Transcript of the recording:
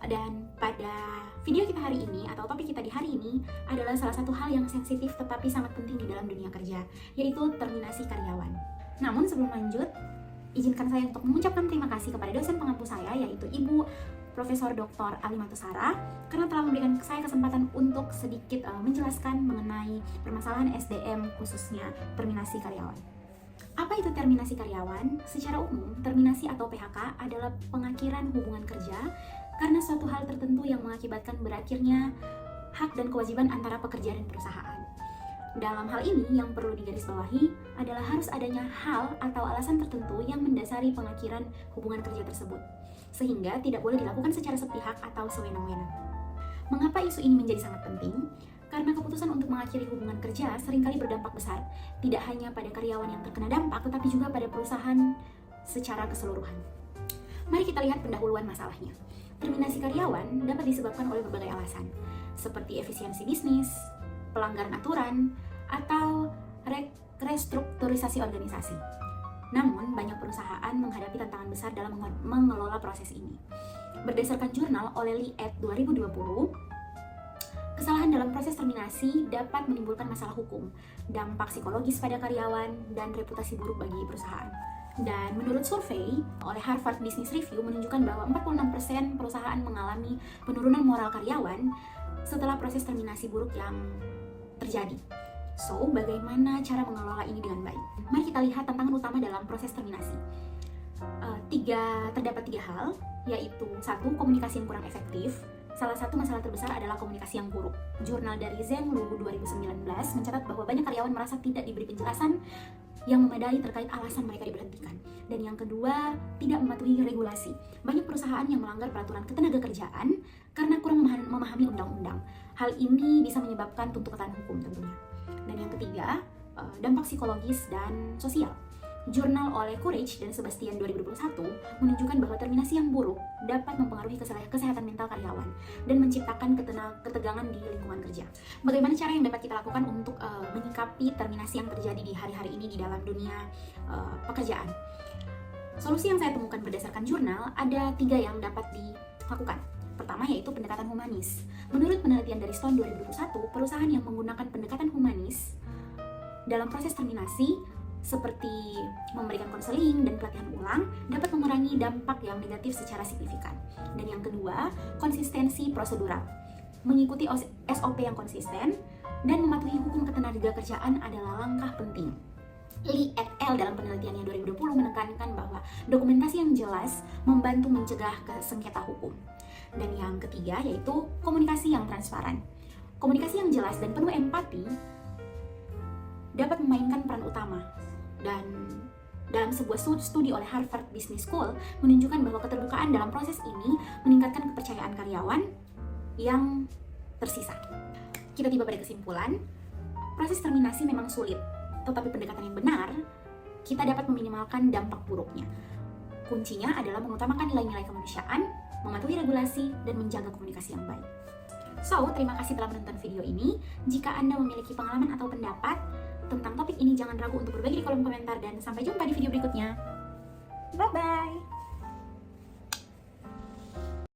Dan pada video kita hari ini atau topik kita di hari ini adalah salah satu hal yang sensitif tetapi sangat penting di dalam dunia kerja, yaitu terminasi karyawan. Namun sebelum lanjut, izinkan saya untuk mengucapkan terima kasih kepada dosen pengampu saya, yaitu Ibu Profesor Dr. Alimantusara, karena telah memberikan saya kesempatan untuk sedikit menjelaskan mengenai permasalahan SDM, khususnya terminasi karyawan. Apa itu terminasi karyawan? Secara umum, terminasi atau PHK adalah pengakhiran hubungan kerja karena suatu hal tertentu yang mengakibatkan berakhirnya hak dan kewajiban antara pekerja dan perusahaan. Dalam hal ini, yang perlu digarisbawahi adalah harus adanya hal atau alasan tertentu yang mendasari pengakhiran hubungan kerja tersebut, sehingga tidak boleh dilakukan secara sepihak atau sewenang-wenang. Mengapa isu ini menjadi sangat penting? Karena keputusan untuk mengakhiri hubungan kerja seringkali berdampak besar, tidak hanya pada karyawan yang terkena dampak, tetapi juga pada perusahaan secara keseluruhan. Mari kita lihat pendahuluan masalahnya. Terminasi karyawan dapat disebabkan oleh berbagai alasan, seperti efisiensi bisnis, pelanggaran aturan, atau restrukturisasi organisasi. Namun, banyak perusahaan menghadapi tantangan besar dalam mengelola proses ini. Berdasarkan jurnal O'Leary et 2020, kesalahan dalam proses terminasi dapat menimbulkan masalah hukum, dampak psikologis pada karyawan, dan reputasi buruk bagi perusahaan. Dan menurut survei oleh Harvard Business Review menunjukkan bahwa 46% perusahaan mengalami penurunan moral karyawan setelah proses terminasi buruk yang terjadi. So, bagaimana cara mengelola ini dengan baik? Mari kita lihat tantangan utama dalam proses terminasi. Terdapat tiga hal, yaitu satu, komunikasi yang kurang efektif. Salah satu masalah terbesar adalah komunikasi yang buruk. Jurnal dari Zheng Lu 2019 mencatat bahwa banyak karyawan merasa tidak diberi penjelasan yang memadai terkait alasan mereka diberhentikan. Dan yang kedua, tidak mematuhi regulasi. Banyak perusahaan yang melanggar peraturan ketenagakerjaan karena kurang memahami undang-undang. Hal ini bisa menyebabkan tuntutan hukum tentunya. Dan yang ketiga, dampak psikologis dan sosial. Jurnal oleh Courage dan Sebastian 2021 menunjukkan bahwa terminasi yang buruk dapat mempengaruhi kesehatan mental karyawan dan menciptakan ketegangan di lingkungan kerja. Bagaimana cara yang dapat kita lakukan untuk menyikapi terminasi yang terjadi di hari-hari ini di dalam dunia pekerjaan? Solusi yang saya temukan berdasarkan jurnal ada 3 yang dapat dilakukan. Pertama, yaitu pendekatan humanis. Menurut penelitian dari Stone 2021, perusahaan yang menggunakan pendekatan humanis dalam proses terminasi seperti memberikan konseling dan pelatihan ulang dapat mengurangi dampak yang negatif secara signifikan. Dan yang kedua, konsistensi prosedural. Mengikuti SOP yang konsisten dan mematuhi hukum ketenagakerjaan adalah langkah penting. Lee et al. Dalam penelitiannya 2020 menekankan bahwa dokumentasi yang jelas membantu mencegah sengketa hukum. Dan yang ketiga, yaitu komunikasi yang transparan. Komunikasi yang jelas dan penuh empati dapat memainkan peran utama. Dan dalam sebuah studi oleh Harvard Business School menunjukkan bahwa keterbukaan dalam proses ini meningkatkan kepercayaan karyawan yang tersisa. Kita tiba pada kesimpulan, proses terminasi memang sulit, tetapi pendekatan yang benar, kita dapat meminimalkan dampak buruknya. Kuncinya adalah mengutamakan nilai-nilai kemanusiaan, mematuhi regulasi, dan menjaga komunikasi yang baik. So, terima kasih telah menonton video ini. Jika Anda memiliki pengalaman atau pendapat tentang topik ini, jangan ragu untuk berbagi di kolom komentar, dan sampai jumpa di video berikutnya. Bye-bye!